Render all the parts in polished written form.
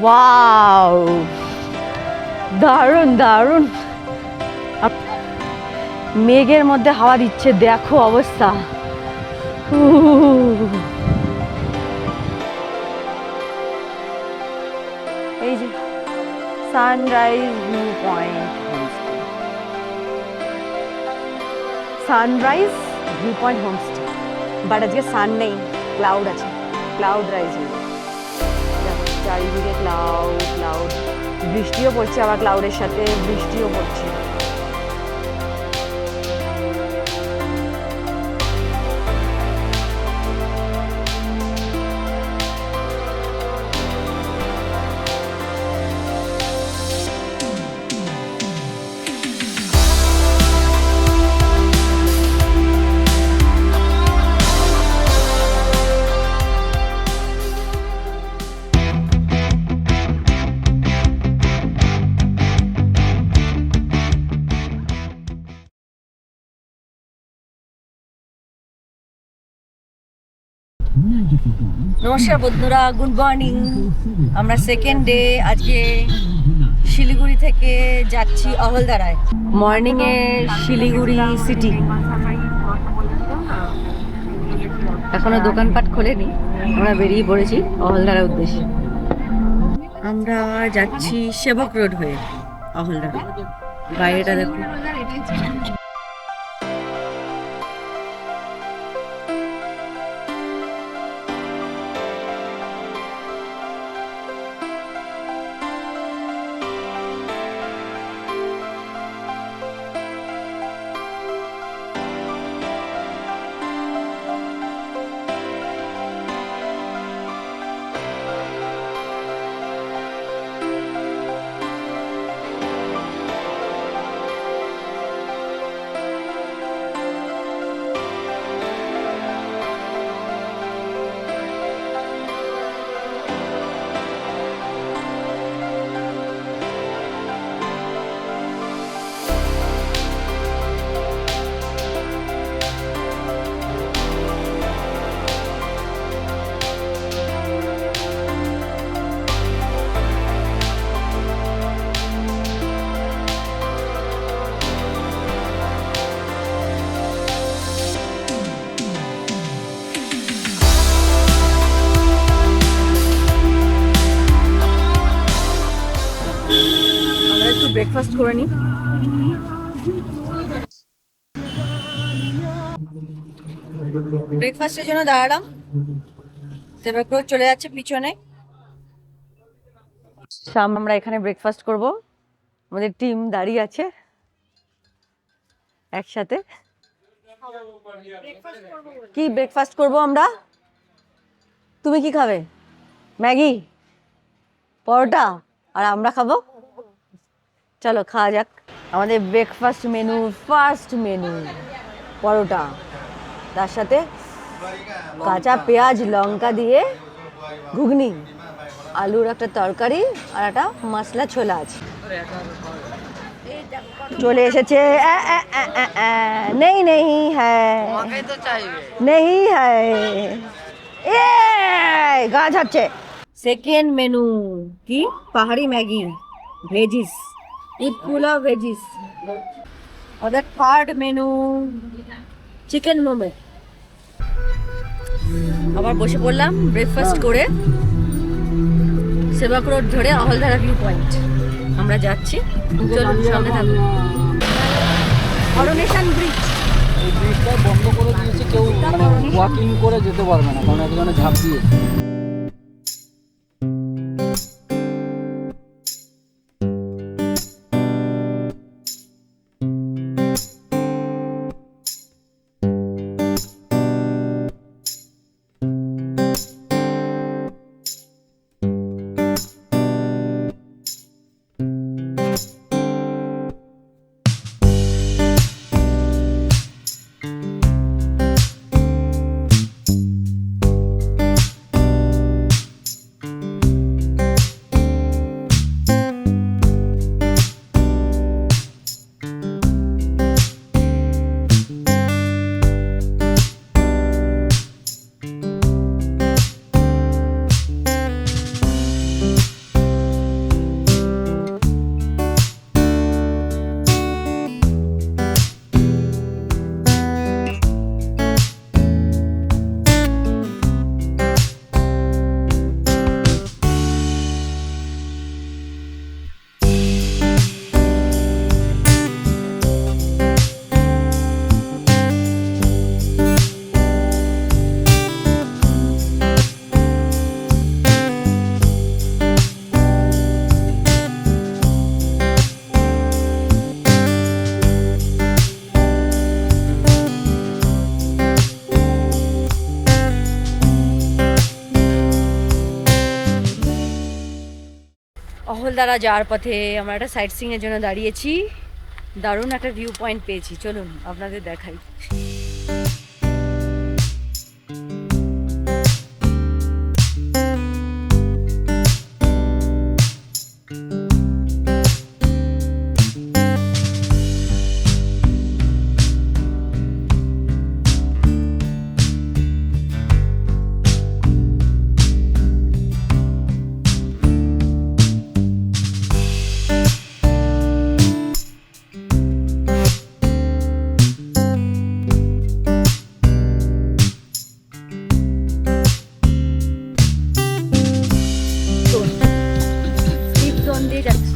Wow, দারুণ দারুণ। মেঘের মধ্যে হাওয়া দিচ্ছে, দেখো অবস্থা। এই যে sunrise view point, sunrise view point homestay. But আজকে সান নেই, ক্লাউড আছে, ক্লাউড রাইজ হয়ে চারিদিকে ক্লাউড ক্লাউড, বৃষ্টিও পড়ছে, আবার ক্লাউডের সাথে বৃষ্টিও পড়ছে। নমস্কার বন্ধুরা, গুড মর্নিং। আমরা সেকেন্ড ডে আজকে শিলিগুড়ি থেকে যাচ্ছি অহলদারায়। মর্নিং এ শিলিগুড়ি সিটি, এখনো দোকানপাট খোলেনি, আমরা বেরিয়ে পড়েছি অহলদারার উদ্দেশ্যে। আমরা যাচ্ছি সেবক রোড হয়ে অহলদারা। বাইরেটা দেখো, ব্রেকফাস্ট করে নিই। ব্রেকফাস্টের জন্য দাঁড়ালাম, সেবক রোড চলে যাচ্ছে পিছনে। আমরা এখানে ব্রেকফাস্ট করব, আমাদের টিম দাঁড়িয়ে আছে একসাথে। কি ব্রেকফাস্ট করব আমরা? তুমি কি খাবে? ম্যাগি, পরোটা, আর আমরা খাবো। চলো খাওয়া যাক। আমাদের ব্রেকফাস্ট মেনু, ফার্স্ট মেনু পরোটা, তার সাথে কাঁচা পেঁয়াজ লঙ্কা দিয়ে ঘুগনি, আলুর একটা তরকারি, আর একটা মশলা ছোলা আছে। চলে এসেছে। নেই নেই হ্যাঁ, নেই হ্যাঁ, এ গা ঝাড়ছে। সেকেন্ড মেনু কি? পাহাড়ি Maggi, veggies, with pulao veggies. আমাদের থার্ড মেনু চিকেন মোমো। আবার বসে পড়লাম ব্রেকফাস্ট করে, সেবক রোড ধরে অহলদারা ভিউ পয়েন্ট আমরা যাচ্ছি। চলুন সঙ্গে থাকুন। করোনেশন ব্রিজ, এই ব্রিজটা বন্ধ করে দিয়েছে, কেউ মানে ওয়াকিং করে যেতে পারবে না, কারণ এখানে ঝাঁপ দিয়ে। হলদারা যাওয়ার পথে আমরা একটা সাইট সিং এর জন্য দাঁড়িয়েছি। দারুণ একটা ভিউ পয়েন্ট পেয়েছি, চলুন আপনাদের দেখাই। স্লিপ জোন দিয়ে যাচ্ছি।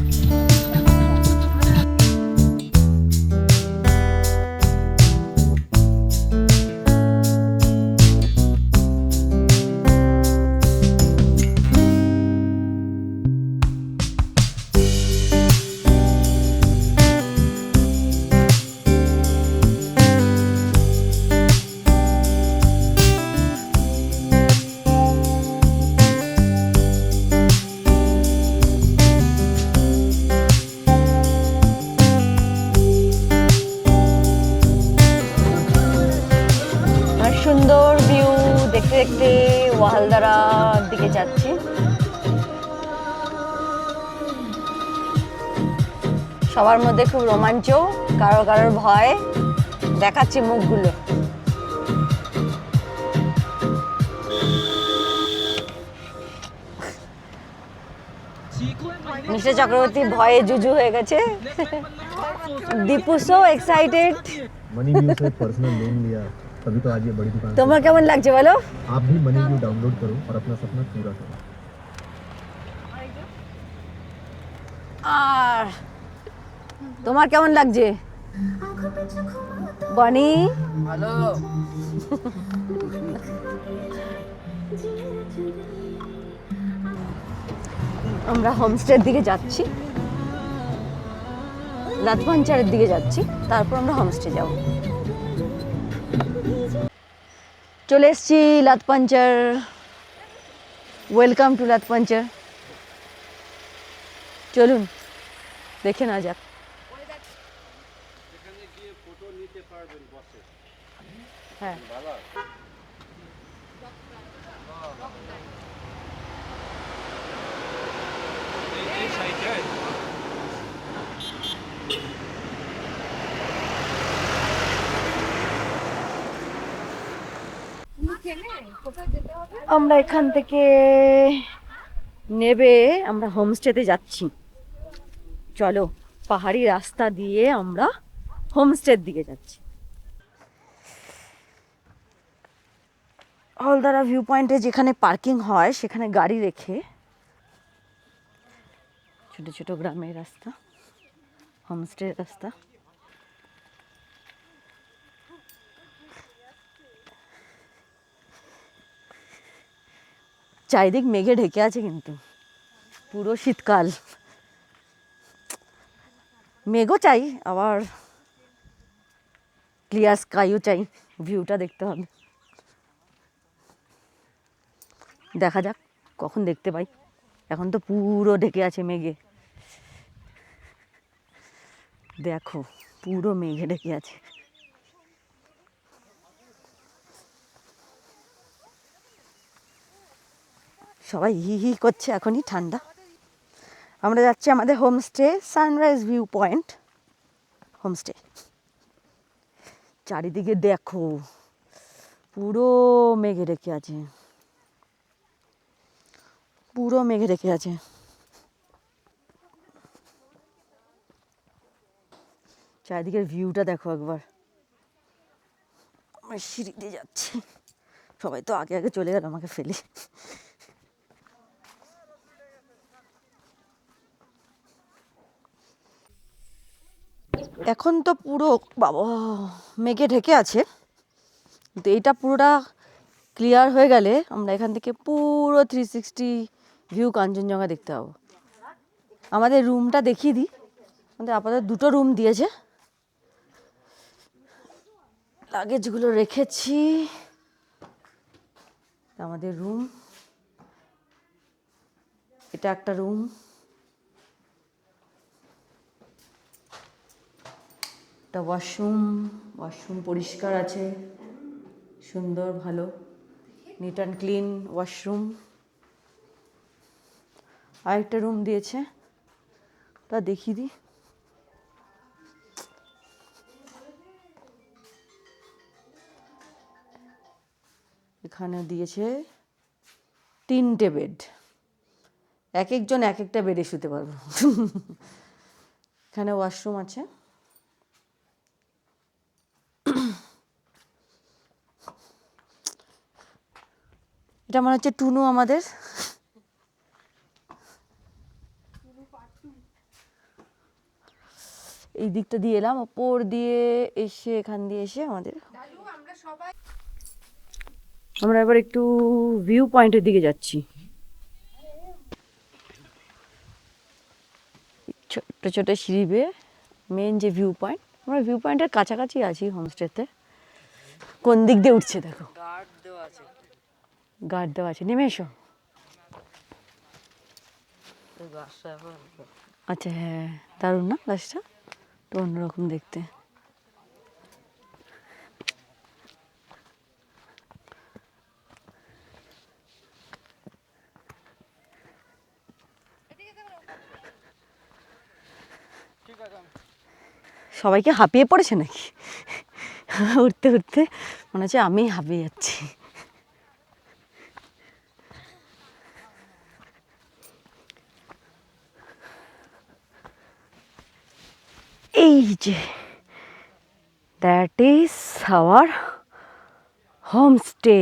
আর সুন্দর ভিউ দেখতে দেখতে ওয়ালদারার দিকে যাচ্ছি। সবার মধ্যে খুব রোমাঞ্চ, কারো কারোর ভয়, দেখাচ্ছি মুখগুলো। মিস্টার চক্রবর্তী ভয়ে জুজু হয়ে গেছে। Dipu so excited. Money view से पर्सनल लोन लिया तभी तो आज ये बड़ी दुकान। তোমার কেমন লাগছে বলো? आप भी मनी व्यू डाउनलोड करो और अपना सपना पूरा करो। আর তোমার কেমন লাগছে বনি? ভালো। আমরা হোমস্টের দিকে যাচ্ছি, লাতপাঞ্চারের দিকে যাচ্ছি, তারপর আমরা হোমস্টে যাব। চলে এসছি লাতপাঞ্চার। Welcome to লাতপাঞ্চার। চলুন দেখে না যাক। হ্যাঁ, আমরা এখান থেকে নেবে আমরা হোমস্টেতে যাচ্ছি। চলো, পাহাড়ি রাস্তা দিয়ে আমরা হোমস্টের দিকে যাচ্ছি। হলদারা ভিউ পয়েন্টে যেখানে পার্কিং হয় সেখানে গাড়ি রেখে ছোট ছোট গ্রামের রাস্তা, হোমস্টের রাস্তা। চারিদিক মেঘে ঢেকে আছে, কিন্তু পুরো শীতকাল। মেঘও চাই, আবার ক্লিয়ার স্কাইও চাই, ভিউটা দেখতে হবে। দেখা যাক কখন দেখতে পাই। এখন তো পুরো ঢেকে আছে মেঘে, দেখো পুরো মেঘে ঢেকে আছে। সবাই হি হি করছে, এখনই ঠান্ডা। আমরা যাচ্ছি আমাদের homestay, sunrise view point homestay. চারিদিকে দেখো পুরো মেঘে ঢেকে আছে, পুরো মেঘে ঢেকে আছে। চারিদিকের ভিউটা দেখো একবার। আমরা সিঁড়ি দিয়ে যাচ্ছি, সবাই তো আগে আগে চলে গেল আমাকে ফেলে। এখন তো পুরো বাবা মেঘে ঢেকে আছে, কিন্তু এইটা পুরোটা ক্লিয়ার হয়ে গেলে আমরা এখান থেকে পুরো 360 ভিউ কাঞ্চনজঙ্ঘা দেখতে পাবো। আমাদের রুমটা দেখিয়ে দিই। আমাদের আপাতত দুটো রুম দিয়েছে, লাগেজগুলো রেখেছি। আমাদের রুম, এটা একটা রুম, একটা ওয়াশরুম, ওয়াশরুম পরিষ্কার আছে, সুন্দর ভালো, নিট অ্যান্ড ক্লিন ওয়াশরুম। আরেকটা রুম দিয়েছে, তা দেখিয়ে দিই। এখানে দিয়েছে 3টে বেড, এক একজন এক একটা বেডে শুতে পারবো। এখানে ওয়াশরুম আছে। এটা মনে হচ্ছে টুনু আমাদের। এই দিকটা দিয়ে এলাম, ওপর দিয়ে এসে এখান দিয়ে এসে আমরা এবার একটু ভিউ পয়েন্টের দিকে যাচ্ছি। ছোট্ট ছোট সিঁড়ি বেয়ে মেন যে ভিউ পয়েন্ট, আমরা ভিউ পয়েন্টের কাছাকাছি আছি হোমস্টেতে। কোন দিক দিয়ে উঠছে দেখো, গার্ড দেওয়া আছে। নেমে এসো। আচ্ছা হ্যাঁ, দারুণ না গাছটা, তো অন্যরকম দেখতে। সবাইকে হাঁপিয়ে পড়েছে নাকি? উঠতে উঠতে মনে হচ্ছে আমি হাঁপিয়ে যাচ্ছি। এই যে that is our homestay,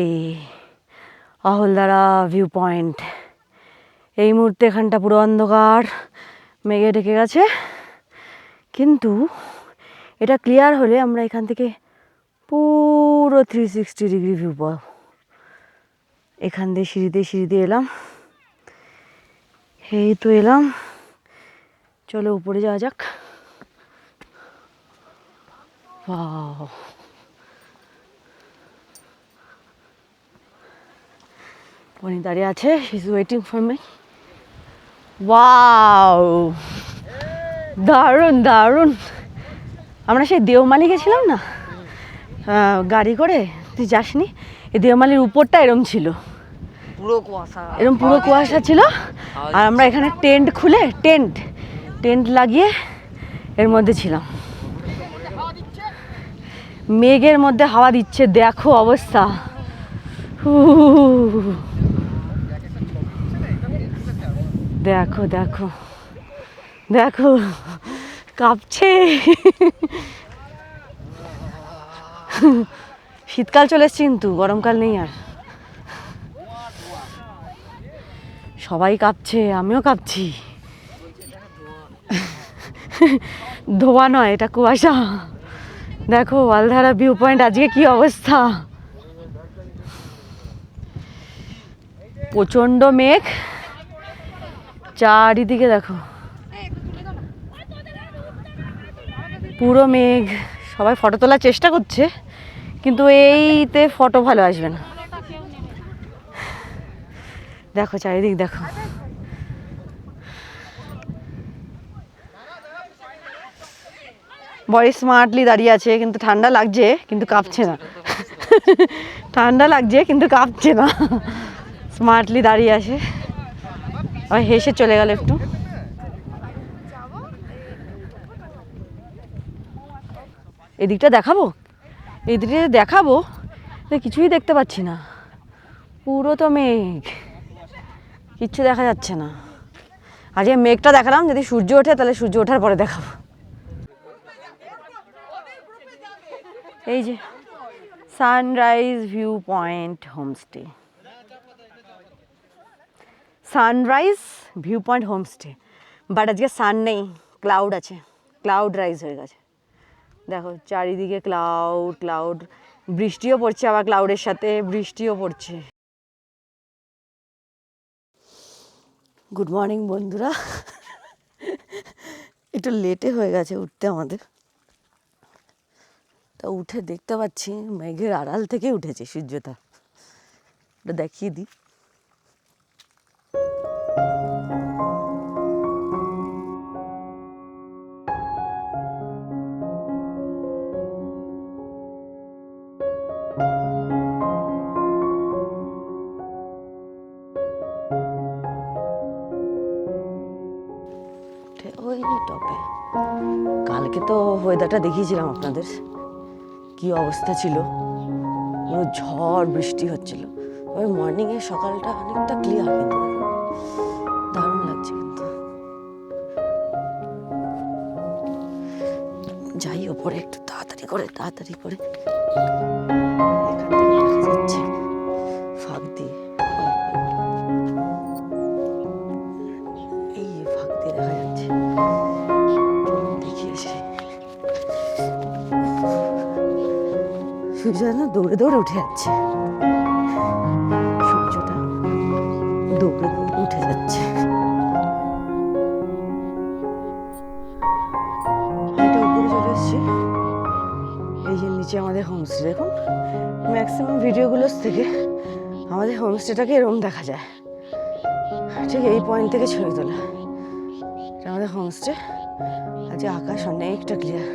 Ahaldara view point. এই মুহূর্তে এখানটা পুরো অন্ধকার, মেঘে ঢেকে গেছে, কিন্তু এটা ক্লিয়ার হলে আমরা এখান থেকে পুরো 360 ডিগ্রি ভিউ পাবো। এখান দিয়ে সিঁড়ি দিয়ে এলাম, এই তো এলাম। চলো উপরে যাওয়া যাক। ওয়াও, উনি দাঁড়িয়ে আছে, he is waiting for me. Wow, দারুণ দারুণ। আমরা সেই দেওমালি গেছিলাম না গাড়ি করে, তুই যাসনি? এই দেওমালির উপরটা এরম ছিল, পুরো কুয়াশা, এরম পুরো কুয়াশা ছিল। আর আমরা এখানে টেন্ট খুলে টেন্ট লাগিয়ে এর মধ্যে ছিলাম। মেঘের মধ্যে হাওয়া দিচ্ছে, দেখো অবস্থা। দেখো দেখো দেখো, কাঁপছে। শীতকাল চলে এসছে, কিন্তু গরমকাল নেই আর। সবাই কাঁপছে, আমিও কাঁপছি। ধোয়া নয়, এটা কুয়াশা। দেখো ওয়ালধারা ভিউ পয়েন্ট আজকে কি অবস্থা, প্রচন্ড মেঘ চারিদিকে। দেখো পুরো মেঘ, সবাই ফটো তোলার চেষ্টা করছে, কিন্তু এইতে ফটো ভালো আসবে না। দেখো চারিদিক দেখো। বড় স্মার্টলি দাঁড়িয়ে আছে, কিন্তু ঠান্ডা লাগছে, কিন্তু কাঁপছে না। ঠান্ডা লাগছে কিন্তু কাঁপছে না, স্মার্টলি দাঁড়িয়ে আছে। আর হেসে চলে গেল একটু। এদিকটা দেখাবো, এদিকে দেখাবো, কিছুই দেখতে পাচ্ছি না, পুরো তো মেঘ, কিচ্ছু দেখা যাচ্ছে না। আজকে মেঘটা দেখালাম, যদি সূর্য ওঠে তাহলে সূর্য ওঠার পরে দেখাবো। এই যে sunrise view point homestay, sunrise view point homestay. But আজকে সান নেই, ক্লাউড আছে, ক্লাউড রাইজ হয়ে গেছে। দেখো চারিদিকে ক্লাউড ক্লাউড, বৃষ্টিও পড়ছে, আবার ক্লাউডের সাথে বৃষ্টিও পড়ছে। গুড মর্নিং বন্ধুরা। একটু লেটে হয়ে গেছে উঠতে আমাদের, তা উঠে দেখতে পাচ্ছি মেঘের আড়াল থেকে উঠেছে সূর্যটা, ওটা দেখিয়ে দিই। ওয়েদারটা দেখিয়েছিলাম আপনাদের, কি অবস্থা ছিল, পুরো ঝড় বৃষ্টি হচ্ছিল। তবে মর্নিংয়ে সকালটা অনেকটা ক্লিয়ার, কিন্তু দেখুন দারুণ লাগছে। কিন্তু যাই ওপরে একটু তাড়াতাড়ি করে এখান থেকে দেখা যাচ্ছে ফাঁক দিয়ে, এই ফাঁক দিয়ে দেখা যাচ্ছে। চলুন দেখি আসি। সূর্য যেন দৌড়ে দৌড়ে উঠে যাচ্ছে, সূর্যটা দৌড়ে দৌড়ে উঠে যাচ্ছে। এটা উপরে চলে এসেছি, এই যে নিচে আমাদের হোমস্টে। দেখুন ম্যাক্সিমাম ভিডিওগুলোর থেকে আমাদের হোমস্টেটাকে এরকম দেখা যায়, ঠিক এই পয়েন্ট থেকে ছবি তোলা। এটা আমাদের হোমস্টে। আজ আকাশ অনেকটা ক্লিয়ার।